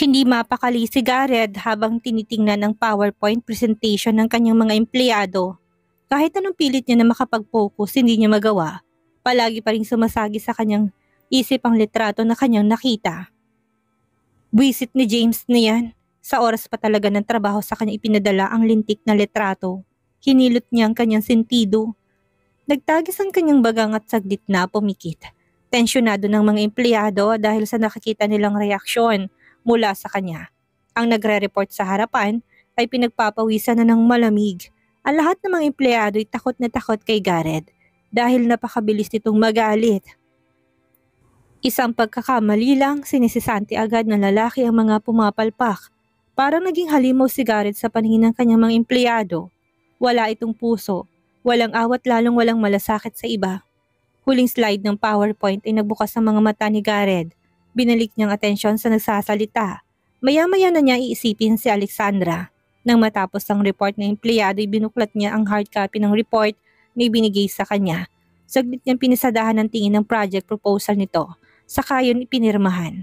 Hindi mapakali si Gareth habang tinitingnan ang PowerPoint presentation ng kanyang mga empleyado. Kahit anong pilit niya na makapag-focus, hindi niya magawa. Palagi pa rin sumasagi sa kanyang isip ang litrato na kanyang nakita. Buwisit ni James na yan. Sa oras pa talaga ng trabaho sa kanya ipinadala ang lintik na litrato. Hinilot niya ang kanyang sentido. Nagtagis ang kanyang bagang at saglit na pumikit. Tensyonado ng mga empleyado dahil sa nakikita nilang reaksyon mula sa kanya. Ang nagre-report sa harapan ay pinagpapawisan na ng malamig. Ang lahat ng mga empleyado ay takot na takot kay Gareth dahil napakabilis nitong magalit. Isang pagkakamali lang, sinisisanti agad ng lalaki ang mga pumapalpak. Parang naging halimaw si Gareth sa paningin ng kanyang mga empleyado. Wala itong puso, walang awat lalong walang malasakit sa iba. Huling slide ng PowerPoint ay nagbukas ang mga mata ni Gareth. Binalik niyang atensyon sa nagsasalita. Maya-maya na niya iisipin si Alexandra. Nang matapos ang report ng empleyado ay binuklat niya ang hard copy ng report na ibinigay sa kanya. Saglit niyang pinisadahan ng tingin ng project proposal nito. Saka yun ipinirmahan.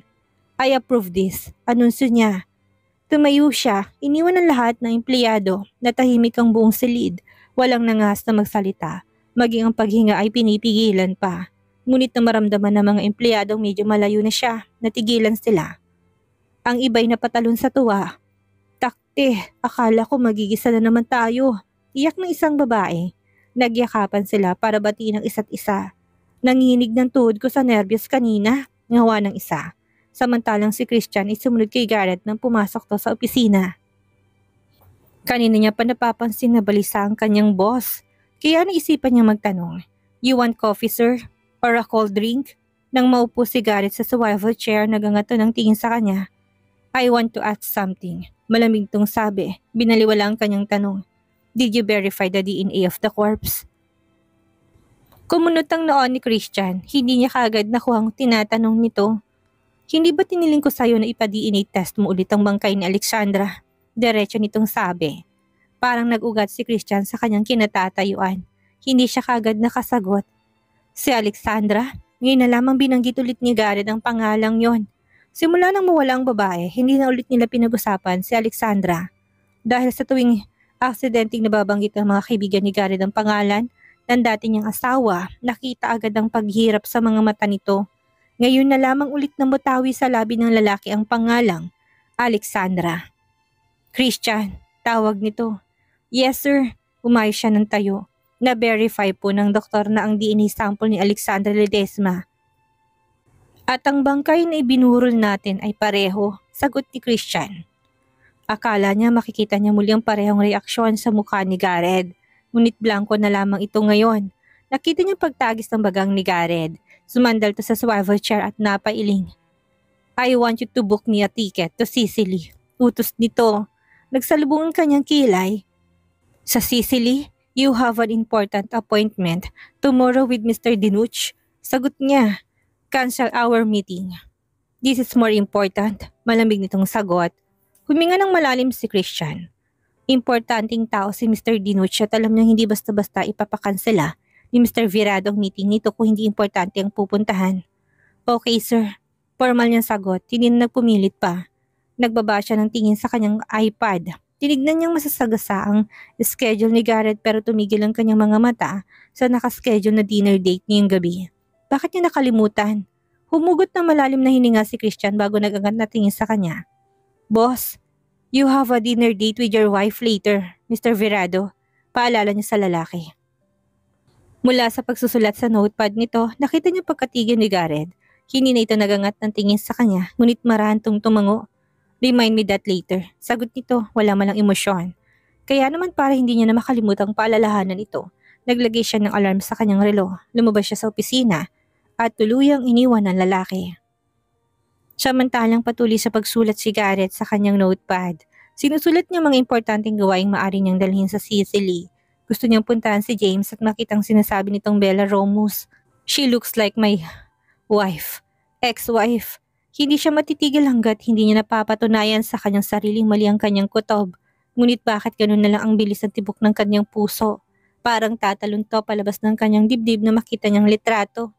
I approve this, anunsyo niya. Tumayo siya, iniwan ang lahat ng empleyado, natahimik ang buong silid, walang nangas na magsalita, maging ang paghinga ay pinipigilan pa. Ngunit na maramdaman ng mga empleyadong medyo malayo na siya, natigilan sila. Ang iba'y napatalon sa tuwa. Takte, akala ko magigisa na naman tayo. Iyak ng isang babae. Nagyakapan sila para batiin ang isa't isa. Nanginig ng tuhod ko sa nervyos kanina, ngawa ng isa. Samantalang si Christian ay sumunod kay Gareth nang pumasok to sa opisina. Kanina niya pa napapansin na balisa ang kanyang boss. Kaya naisipan niya magtanong, "You want coffee, sir? Or a cold drink?" Nang maupo si Gareth sa swivel chair, nagangato ng tingin sa kanya. "I want to ask something." Malamig tong sabi, binaliwala ang kanyang tanong. "Did you verify the DNA of the corpse?" Kumunot ang noon ni Christian, hindi niya kaagad nakuha ang tinatanong nito. "Hindi ba tiniling ko sa'yo na ipa-DNA test mo ulit ang bangkay ni Alexandra?" Diretso nitong sabi. Parang nag-ugat si Christian sa kanyang kinatatayuan. Hindi siya kaagad nakasagot. Si Alexandra? Ngayon na lamang binanggit ulit ni Gareth ang pangalang yon. Simula nang mawala ang babae, hindi na ulit nila pinag-usapan si Alexandra. Dahil sa tuwing aksidenteng nababanggit ng mga kaibigan ni Gareth ang pangalan ng dati niyang asawa, nakita agad ang paghirap sa mga mata nito. Ngayon na lamang ulit na mutawi sa labi ng lalaki ang pangalang Alexandra. "Christian," tawag nito. "Yes sir," umayos siya ng tayo. Na-verify po ng doktor na ang DNA sample ni Alexandra Ledesma. "At ang bangkay na ibinurol natin ay pareho," sagot ni Christian. Akala niya makikita niya muli ang parehong reaksyon sa mukha ni Gareth. Ngunit blanko na lamang ito ngayon. Nakita niya pagtagis ng bagang ni Gareth. Sumandal to sa swivel chair at napailing. "I want you to book me a ticket to Sicily." Utos nito. Nagsalubong ang kanyang kilay. "Sa Sicily? You have an important appointment tomorrow with Mr. Dinucci." Sagot niya. "Cancel our meeting." "This is more important," malamig nitong sagot. Huminga ng malalim si Christian. Importanteng tao si Mr. Dinucci at alam niyang hindi basta-basta ipapakansela ni Mr. Virado ang meeting nito kung hindi importante ang pupuntahan. "Okay sir." Formal niyang sagot, hindi na nagpumilit pa. Nagbaba siya ng tingin sa kanyang iPad. Tinignan niyang masasagasa ang schedule ni Gareth pero tumigil ang kanyang mga mata sa nakaschedule na dinner date ngayong gabi. Bakit niya nakalimutan? Humugot ng malalim na hininga si Christian bago nagangat na tingin sa kanya. "Boss, you have a dinner date with your wife later, Mr. Virado." Paalala niya sa lalaki. Mula sa pagsusulat sa notepad nito, nakita niya pagkatigil ni Gareth. Hindi na ito nagangat ng tingin sa kanya, ngunit marahantong tumango. "Remind me that later." Sagot nito, wala malang emosyon. Kaya naman para hindi niya na makalimutang paalalahanan ito, naglagay siya ng alarm sa kanyang relo, lumabas siya sa opisina, at tuluyang iniwan ng lalaki. Samantalang patuloy sa pagsulat si Gareth sa kanyang notepad. Sinusulat niya mga importanteng gawaing maaari niyang dalhin sa Sicily. Gusto niyang puntahan si James at makitang sinasabi nitong Bella Romus. "She looks like my wife, ex-wife." Hindi siya matitigil hanggat hindi niya napapatunayan sa kanyang sariling mali ang kanyang kutob. Ngunit bakit ganun na lang ang bilis ng tibok ng kanyang puso? Parang tatalon to palabas ng kanyang dibdib na makita niyang litrato.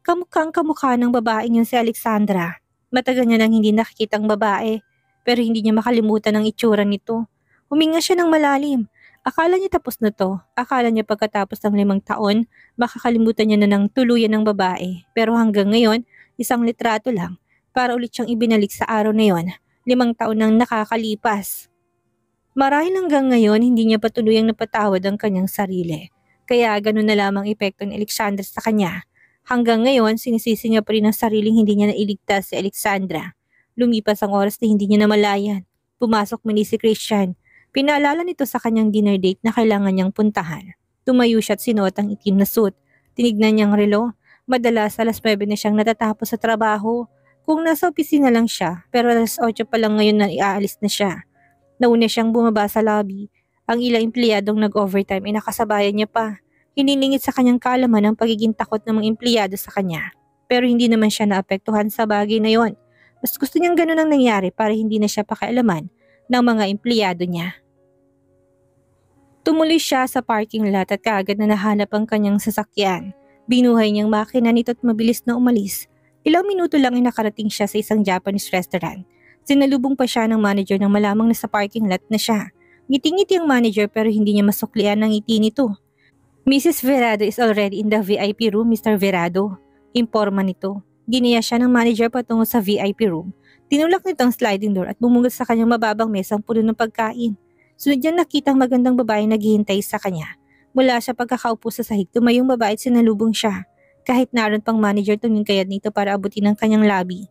Kamukhang kamukha ng babaeng yun si Alexandra. Matagal niya nang hindi nakikitang babae. pero hindi niya makalimutan ang itsura nito. Huminga siya ng malalim. Akala niya tapos na to. Akala niya pagkatapos ng 5 taon, makakalimutan niya na ng tuluyan ng babae. Pero hanggang ngayon, isang litrato lang para ulit siyang ibinalik sa araw na yon. 5 taon nang nakakalipas. Marahil hanggang ngayon, hindi niya pa tuluyang napatawad ang kanyang sarili. Kaya ganun na lamang epekto ni Alexandra sa kanya. Hanggang ngayon, sinisisi niya pa rin ang sariling hindi niya nailigtas si Alexandra. Lumipas ang oras na hindi niya namalayan. Pumasok muli si Christian. Pinaalala nito sa kanyang dinner date na kailangan niyang puntahan. Tumayo siya at sinuot ang itim na suit. Tinignan niyang relo. Madalas alas 9 na siyang natatapos sa trabaho. Kung nasa opisina lang siya, pero alas 8 pa lang ngayon na iaalis na siya. Nauna siyang bumaba sa lobby. Ang ilang empleyadong nag-overtime ay nakasabayan niya pa. Hininingit sa kanyang kaalaman ang pagiging takot ng mga empleyado sa kanya. Pero hindi naman siya naapektuhan sa bagay na yon. Mas gusto niyang ganun ang nangyari para hindi na siya pakialaman ng mga empleyado niya. Tumuloy siya sa parking lot at kaagad na nahanap ang kanyang sasakyan. Binuhay niyang makina nito at mabilis na umalis. Ilang minuto lang ay nakarating siya sa isang Japanese restaurant. Sinalubong pa siya ng manager nang malamang nasa parking lot na siya. Ngiti-ngiti ang manager pero hindi niya masuklian ang ngiti nito. Mrs. Verado is already in the VIP room, Mr. Verado. Imporma nito. Ginaya siya ng manager patungo sa VIP room. Tinulak nito ang sliding door at bumugat sa kanyang mababang mesang puno ng pagkain. Sunod niya nakitang magandang babae naghihintay sa kanya. Mula sa pagkakaupo sa sahig, tumayong babae at sinalubong siya. Kahit naroon pang manager tumingin kayad nito para abutin ang kanyang labi.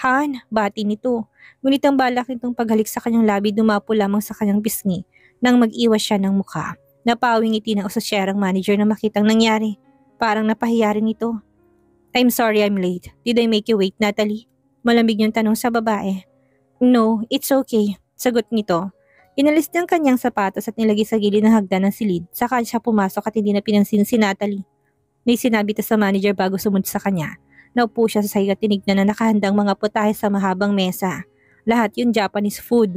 Han, bati nito. Ngunit ang balak nitong paghalik sa kanyang labi dumapo lamang sa kanyang pisngi nang mag-iwas siya ng mukha. Napawing ngiti ng usasyerang manager na makitang nangyari. Parang napahiya rin ito. I'm sorry I'm late. Did I make you wait, Natalie? Malamig yung tanong sa babae. No, it's okay. Sagot nito. Inalis niya ang kanyang sapatos at nilagay sa gilid ng hagdan ng silid. Saka siya pumasok at hindi na pinansin si Natalie. May sinabi ito sa manager bago sumunod sa kanya. Naupo siya sa sahig at tinignan na nakahandang mga putahe sa mahabang mesa. Lahat yung Japanese food.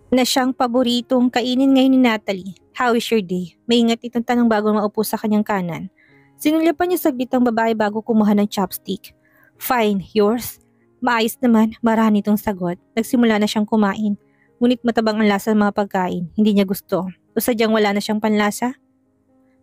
Na siyang paboritong kainin ngayon ni Natalie. How is your day? May ingat itong tanong bago maupo sa kanyang kanan. Sinulyapan niya saglit ang babae bago kumuha ng chopstick. Fine, yours? Maayos naman, marami itong sagot. Nagsimula na siyang kumain. Ngunit matabang ang lasa ng mga pagkain. Hindi niya gusto. O sadyang wala na siyang panlasa?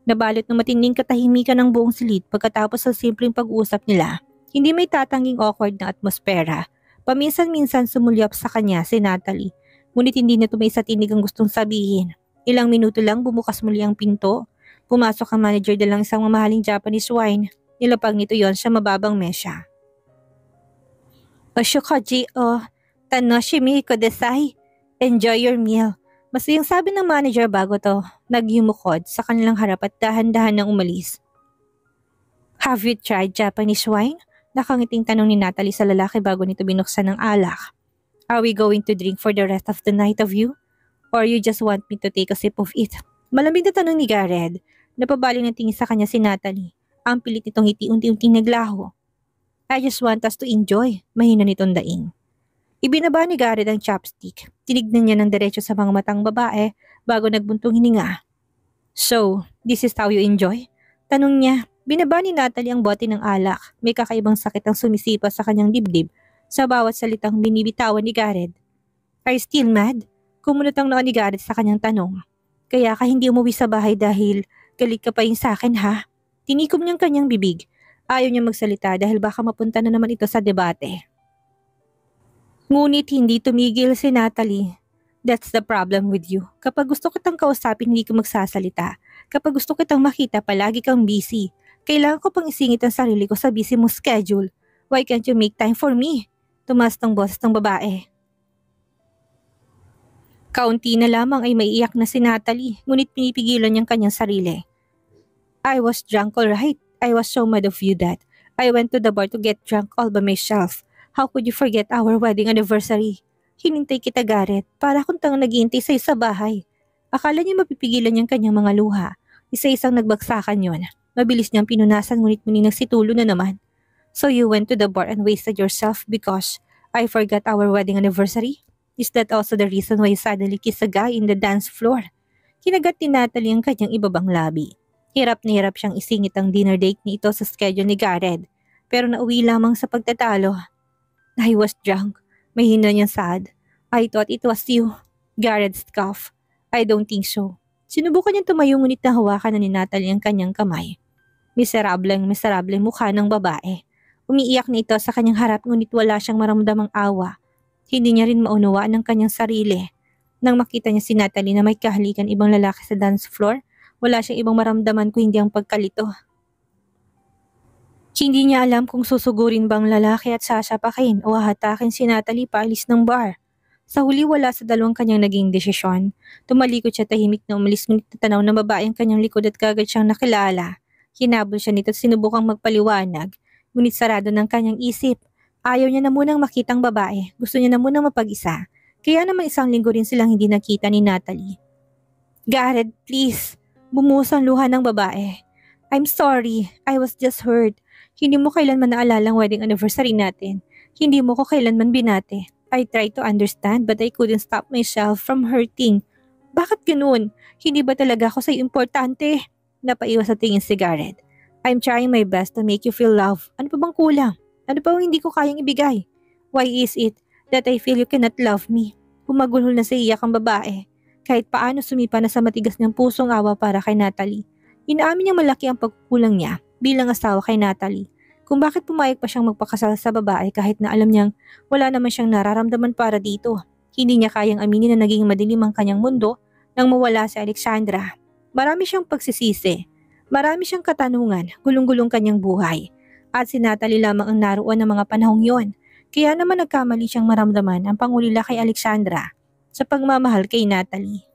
Nabalot ng matinding katahimikan ng buong silid pagkatapos sa simpleng pag-uusap nila. Hindi may tatangging awkward na atmosfera. Paminsan-minsan sumulyap sa kanya si Natalie. Ngunit hindi na tumay sa tinig ang gustong sabihin. Ilang minuto lang bumukas muli ang pinto. Pumasok ang manager dalang isang mamahaling Japanese wine. Nilapag nito yon sa mababang mesya. Oshokaji o tanoshimi kudasai. Enjoy your meal. Masayang sabi ng manager bago to nagyumukod sa kanilang harap at dahan-dahan nang umalis. Have you tried Japanese wine? Nakangiting tanong ni Natalie sa lalaki bago nito binuksan ng alak. Are we going to drink for the rest of the night of you? Or you just want me to take a sip of it? Malamig na tanong ni Gareth. Napabaling ng tingin sa kanya si Natalie. Ang pilit nitong ngiti unti-unting naglaho. I just want us to enjoy. Mahina nitong daing. Ibinaba ni Gareth ang chopstick. Tinignan niya ng diretso sa mga matang babae bago nagbuntong hininga. So, this is how you enjoy? Tanong niya. Binaba ni Natalie ang bote ng alak. May kakaibang sakit ang sumisipa sa kanyang dibdib sa bawat salitang binibitawan ni Gareth. Are you still mad? Kumunot ang noo ni Gareth sa kanyang tanong. Kaya ka hindi umuwi sa bahay dahil galit ka pa rin sa akin ha? Tinikom niyang kanyang bibig. Ayaw niya magsalita dahil baka mapunta na naman ito sa debate. Ngunit hindi tumigil si Natalie. That's the problem with you. Kapag gusto kitang kausapin, hindi ka magsasalita. Kapag gusto kitang makita, palagi kang busy. Kailangan ko pang isingit ang sarili ko sa busy mo schedule. Why can't you make time for me? Tumaas ng boses ng babae. Kaunti na lamang ay maiiyak na si Natalie, ngunit pinipigilan niyang kanyang sarili. I was drunk alright. I was so mad of you that I went to the bar to get drunk all by myself. How could you forget our wedding anniversary? Hinintay kita, Gareth, para akong tangang naghihintay sa'yo sa bahay. Akala niya mapipigilan niyang kanyang mga luha. Isa-isang nagbagsakan yon. Mabilis niyang pinunasan ngunit muling nagsitulo na naman. So you went to the bar and wasted yourself because I forgot our wedding anniversary? Is that also the reason why you suddenly kissed a guy in the dance floor? Kinagat ni Natalie ang kanyang ibabang labi. Hirap na hirap siyang isingit ang dinner date ni ito sa schedule ni Gareth. Pero nauwi lamang sa pagtatalo. I was drunk. Mahina niyang sad. I thought it was you. Garrett scoffed. I don't think so. Sinubukan niyang tumayo ngunit nahawakan na ni Natalie ang kanyang kamay. Miserableng mukha ng babae. Umiiyak na ito sa kanyang harap ngunit wala siyang maramdamang awa. Hindi niya rin maunawaan ang kanyang sarili. Nang makita niya si Natalie na may kahalikan ibang lalaki sa dance floor, wala siyang ibang maramdaman kung hindi ang pagkalito. Hindi niya alam kung susugurin bang lalaki at sasapakin o hahatakin si Natalie paalis ng bar. Sa huli wala sa dalawang kanyang naging desisyon. Tumalikod siya tahimik na umalis ngunit natanaw ng babae ang kanyang likod at kagad siyang nakilala. Hinabol siya nito at sinubukang magpaliwanag, ngunit sarado ng kanyang isip. Ayaw niya na munang makitang babae, gusto niya na munang mapag-isa. Kaya naman isang linggo rin silang hindi nakita ni Natalie. Garrett, please. Bumuhos ang luha ng babae. I'm sorry, I was just hurt. Hindi mo kailanman naalala ang wedding anniversary natin. Hindi mo ko kailanman binate. I tried to understand but I couldn't stop myself from hurting. Bakit ganun? Hindi ba talaga ako sa'yo importante? Napaiwas sa tingin si Garrett. I'm trying my best to make you feel love. Ano pa bang kulang? Ano pa bang hindi ko kayang ibigay? Why is it that I feel you cannot love me? Humagulhol na sa iyak ang babae. Kahit paano sumipa na sa matigas ng pusong awa para kay Natalie. Inaamin niya malaki ang pagkukulang niya bilang asawa kay Natalie. Kung bakit pumayag pa siyang magpakasal sa babae kahit na alam niyang wala naman siyang nararamdaman para dito. Hindi niya kayang aminin na naging madilim ang kanyang mundo nang mawala si Alexandra. Marami siyang pagsisisi. Marami siyang katanungan, gulong-gulong kanyang buhay. At si Natalie lamang ang naroon ng mga panahong yon. Kaya naman nagkamali siyang maramdaman ang pangulila kay Alexandra sa pagmamahal kay Natalie.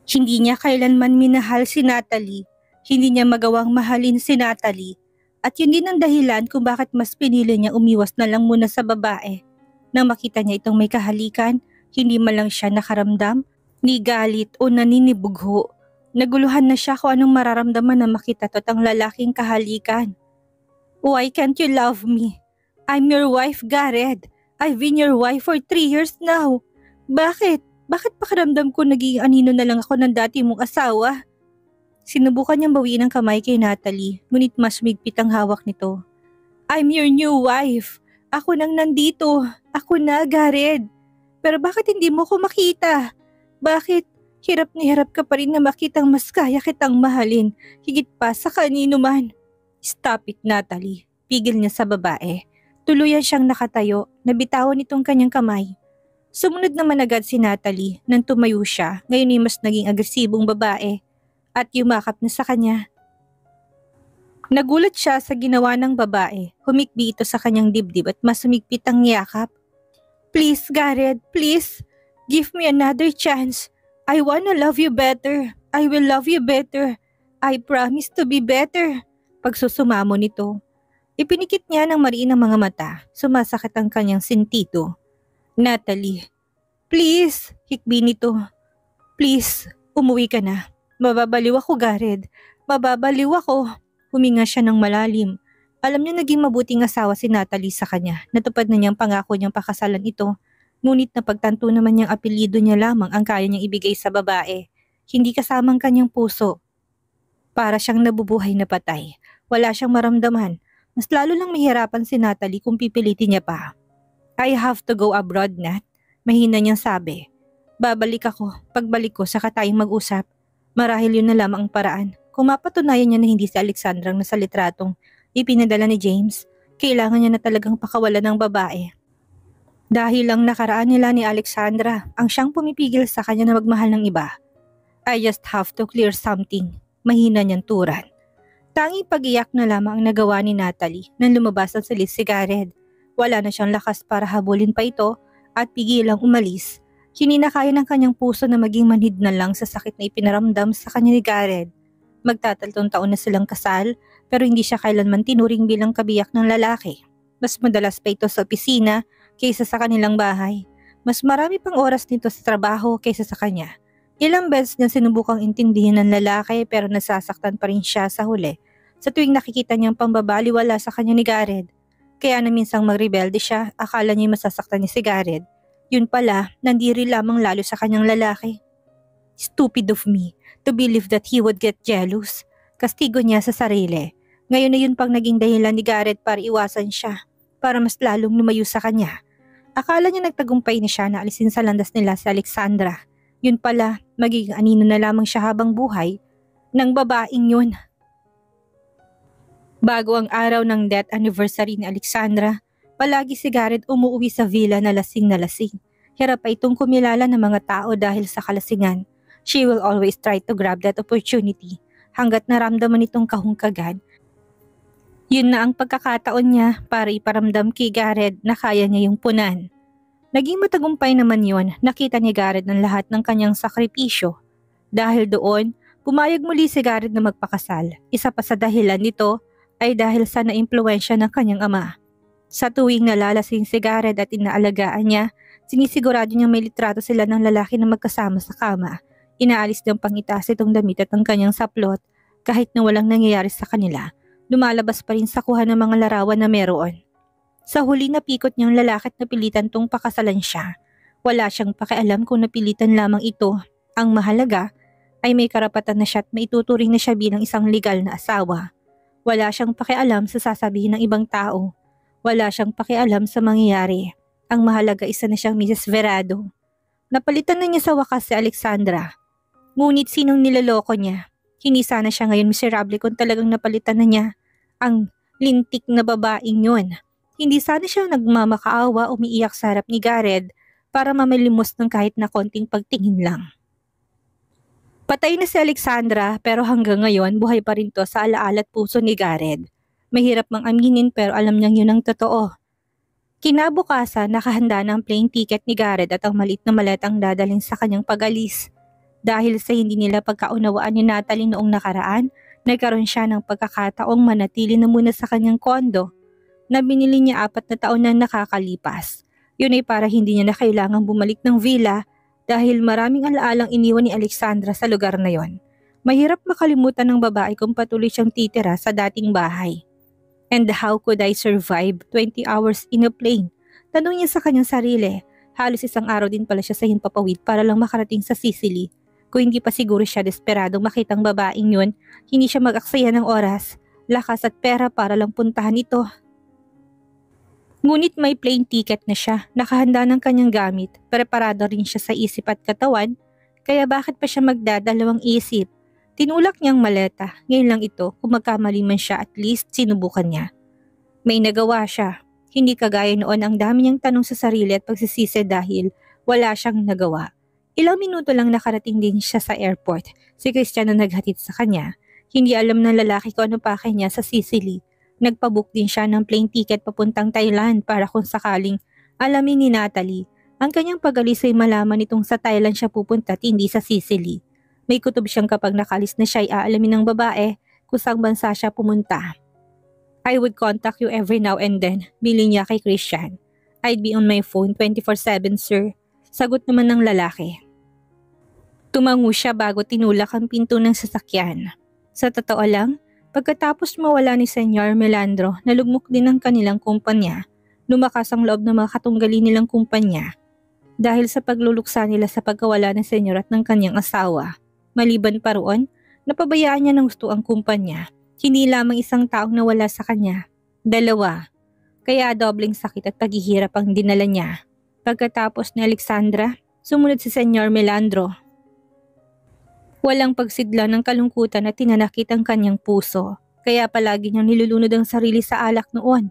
Hindi niya kailanman minahal si Natalie. Hindi niya magawang mahalin si Natalie. At yun din ang dahilan kung bakit mas pinili niya umiwas na lang muna sa babae. Nang makita niya itong may kahalikan, hindi man lang siya nakaramdam, ni galit o naninibugho. Naguluhan na siya kung anong mararamdaman na makita to ang lalaking kahalikan. Why can't you love me? I'm your wife, Garrett. I've been your wife for 3 years now. Bakit? Bakit pakiramdam ko naging anino na lang ako ng dati mong asawa? Sinubukan niyang bawiin ang kamay kay Natalie, ngunit mas migpit ang hawak nito. I'm your new wife. Ako nang nandito. Ako na, Garrett. Pero bakit hindi mo ko makita? Bakit? Hirap na hirap ka pa rin na makitang mas kaya kitang mahalin, higit pa sa kanino man. Stop it, Natalie. Pigil niya sa babae. Tuluyan siyang nakatayo, nabitawan itong kanyang kamay. Sumunod naman agad si Natalie nang tumayo siya, ngayon ay mas naging agresibong babae. At yumakap na sa kanya. Nagulat siya sa ginawa ng babae. Humikbi ito sa kanyang dibdib at mas sumigpit ang yakap. Please, Garrett, please. Give me another chance. I wanna love you better. I will love you better. I promise to be better. Pagsusumamo nito. Ipinikit niya ng mariin ang mga mata. Sumasakit ang kanyang sentido. Natalie, please. Hikbi nito. Please, umuwi ka na. Mababaliw ako, Garrett. Mababaliw ako. Huminga siya ng malalim. Alam niya naging mabuting asawa si Natalie sa kanya. Natupad na niyang pangako niyang pakasalan ito. Ngunit napagtanto naman niyang apelyido niya lamang ang kaya niyang ibigay sa babae. Hindi kasamang kanyang puso. Para siyang nabubuhay na patay. Wala siyang maramdaman. Mas lalo lang mahirapan si Natalie kung pipilitin niya pa. I have to go abroad, Nat. Mahina niyang sabi. Babalik ako. Pagbalik ko, saka tayong mag-usap. Marahil yun na lamang ang paraan. Kung mapatunayan niya na hindi si Alexandra ang nasa litratong ipinadala ni James, kailangan niya na talagang pakawalan ng babae. Dahil lang nakaraan nila ni Alexandra ang siyang pumipigil sa kanya na magmahal ng iba. I just have to clear something. Mahina niyang turan. Tanging pag-iyak na lamang ang nagawa ni Natalie nang lumabas ang salis si Garrett. Wala na siyang lakas para habulin pa ito at pigilang umalis. Hininakaya ng kanyang puso na maging manhid na lang sa sakit na ipinaramdam sa kanya ni Garrett. Magtataltong taon na silang kasal pero hindi siya kailanman tinuring bilang kabiyak ng lalaki. Mas madalas pa ito sa opisina kaysa sa kanilang bahay. Mas marami pang oras nito sa trabaho kaysa sa kanya. Ilang beses niya sinubukang intindihin ng lalaki pero nasasaktan pa rin siya sa huli. Sa tuwing nakikita niyang pambabaliwala sa kanya ni Garrett. Kaya na minsang magrebelde siya, akala niya masasaktan niya si Garrett. Yun pala, nandiri lamang lalo sa kanyang lalaki. Stupid of me to believe that he would get jealous. Kastigo niya sa sarili. Ngayon na yun pang naging dahilan ni Garrett para iwasan siya, para mas lalong lumayo sa kanya. Akala niya nagtagumpay na siya na alisin sa landas nila si Alexandra. Yun pala, magiging anino na lamang siya habang buhay ng babaeng yun. Bago ang araw ng death anniversary ni Alexandra, palagi si Garrett umuwi sa villa na lasing na lasing. Hirap pa itong kumilala ng mga tao dahil sa kalasingan. She will always try to grab that opportunity hanggat naramdaman itong kahungkagan. Yun na ang pagkakataon niya para iparamdam kay Garrett na kaya niya yung punan. Naging matagumpay naman yun, nakita ni Garrett ng lahat ng kanyang sakripisyo. Dahil doon, pumayag muli si Garrett na magpakasal. Isa pa sa dahilan nito ay dahil sa naimpluwensya ng kanyang ama. Sa tuwing nalalasing si Garrett at inaalagaan niya, sinisigurado niyang may litrato sila ng lalaki na magkasama sa kama. Inaalis niyang pangitaas itong damit at ang kanyang saplot kahit na walang nangyayari sa kanila. Lumalabas pa rin sa kuha ng mga larawan na meron. Sa huli napikot niyang lalaki at napilitan tong pakasalan siya. Wala siyang pakialam kung napilitan lamang ito. Ang mahalaga ay may karapatan na siya at maituturing na siya bilang isang legal na asawa. Wala siyang pakialam sa sasabihin ng ibang tao. Wala siyang pakialam sa mangyayari. Ang mahalaga isa na siyang Mrs. Verado. Napalitan na niya sa wakas si Alexandra. Ngunit sinong niloloko niya? Hindi sana siya ngayon miserable kung talagang napalitan na niya ang lintik na babaeng yun. Hindi sana siya nagmamakaawa umiiyak sa harap ni Garrett para mamalimos ng kahit na konting pagtingin lang. Patay na si Alexandra pero hanggang ngayon buhay pa rin to sa alaala at puso ni Garrett. Mahirap mang aminin pero alam niyang yun ang totoo. Kinabukasan nakahanda na ang plane ticket ni Garrett at ang maliit na maletang dadalhin sa kanyang pag-alis. Dahil sa hindi nila pagkaunawaan ni Natalie noong nakaraan, nagkaroon siya ng pagkakataong manatili na muna sa kanyang kondo na binili niya 4 na taon na nakakalipas. Yun ay para hindi niya na kailangang bumalik ng villa dahil maraming alaalang iniwan ni Alexandra sa lugar na yon. Mahirap makalimutan ng babae kung patuloy siyang titira sa dating bahay. And how could I survive 20 hours in a plane? Tanong niya sa kanyang sarili. Halos isang araw din pala siya sa himpapawid para lang makarating sa Sicily. Kung hindi pa siguro siya desperadong makitang babaeng yun, hindi siya mag-aksaya ng oras, lakas at pera para lang puntahan ito. Ngunit may plane ticket na siya, nakahanda ng kanyang gamit, preparado rin siya sa isip at katawan, kaya bakit pa siya magdadalawang isip? Tinulak niyang maleta, ngayon lang ito, kung magkamali man siya at least sinubukan niya. May nagawa siya, hindi kagaya noon ang dami niyang tanong sa sarili at pagsisisi dahil wala siyang nagawa. Ilang minuto lang nakarating din siya sa airport. Si Christian ang naghatid sa kanya. Hindi alam ng lalaki kung ano pakay niya sa Sicily. Nagpabook din siya ng plane ticket papuntang Thailand para kung sakaling alamin ni Natalie ang kanyang pag-alis ay malaman nitong sa Thailand siya pupunta at hindi sa Sicily. May kutob siyang kapag nakalis na siya ay aalamin ng babae kung saan bansa siya pumunta. I would contact you every now and then, bilin niya kay Christian. I'd be on my phone 24/7 sir. Sagot naman ng lalaki. Tumango siya bago tinulak ang pinto ng sasakyan. Sa totoo lang, pagkatapos mawala ni Senyor Melandro, nalugmok din ang kanilang kumpanya. Lumakas ang loob ng mga katunggali nilang kumpanya dahil sa pagluluksa nila sa pagkawala ng senyor at ng kanyang asawa. Maliban pa roon, napabayaan niya ng gusto ang kumpanya. Hindi lamang isang taong nawala sa kanya, 2. Kaya dobleng sakit at paghihirap ang dinala niya. Pagkatapos ni Alexandra, sumunod si Senyor Melandro. Walang pagsidla ng kalungkutan at tinanakit ang kanyang puso, kaya palagi niyang nilulunod ang sarili sa alak noon.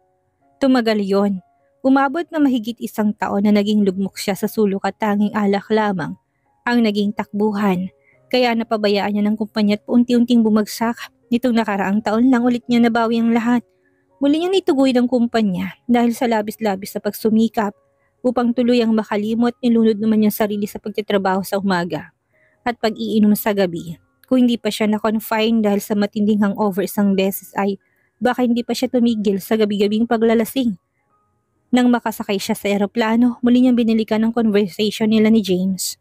Tumagal yon. Umabot na mahigit 1 taon na naging lugmok siya sa sulok at tanging alak lamang ang naging takbuhan, kaya napabayaan niya ng kumpanya at unti-unting bumagsak. Nitong nakaraang taon lang ulit niya nabawi ang lahat. Muli niyang itugoy ng kumpanya dahil sa labis-labis sa pagsumikap upang tuluyang makalimot nilunod naman niya sarili sa pagtitrabaho sa umaga at pag-iinom sa gabi. Kung hindi pa siya na-confine dahil sa matinding hangover isang beses ay baka hindi pa siya tumigil sa gabi-gabing paglalasing. Nang makasakay siya sa eroplano, muli niyang binalikan ang conversation nila ni James.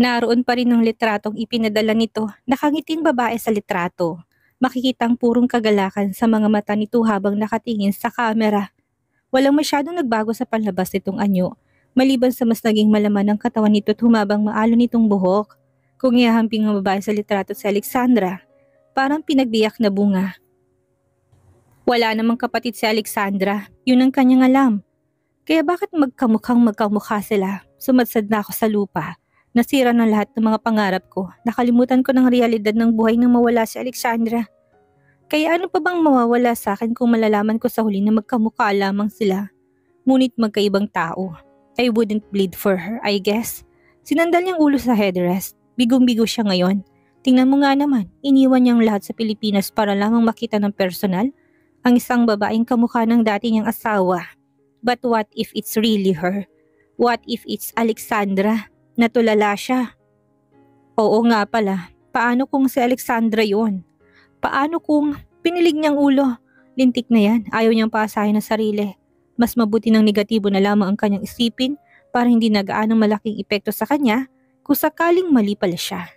Naroon pa rin ang litratong ipinadala nito, nakangiting babae sa litrato. Makikitang purong kagalakan sa mga mata nito habang nakatingin sa kamera. Walang masyadong nagbago sa panlabas nitong anyo, maliban sa mas naging malaman ang katawan nito at humabang maalo nitong buhok. Kung ihahamping ang babae sa litrato si Alexandra, parang pinagbiyak na bunga. Wala namang kapatid si Alexandra, yun ang kanyang alam. Kaya bakit magkamukhang magkamukha sila? Sumadsad na ako sa lupa. Nasira ng lahat ng mga pangarap ko. Nakalimutan ko ng realidad ng buhay nang mawala si Alexandra. Kaya ano pa bang mawawala sa akin kung malalaman ko sa huli na magkamukha lamang sila? Ngunit magkaibang tao. I wouldn't bleed for her, I guess. Sinandal niyang ulo sa headrest. Bigong-bigo siya ngayon. Tingnan mo nga naman, iniwan niyang lahat sa Pilipinas para lamang makita ng personal ang isang babaeng kamukha ng dati niyang asawa. But what if it's really her? What if it's Alexandra? Natulala siya. Oo nga pala, paano kung si Alexandra yon? Paano kung pinilig niyang ulo? Lintik na yan, ayaw niyang paasahin ang sarili. Mas mabuti ng negatibo na lamang ang kanyang isipin para hindi na gaanong malaking epekto sa kanya kung sakaling mali pala siya.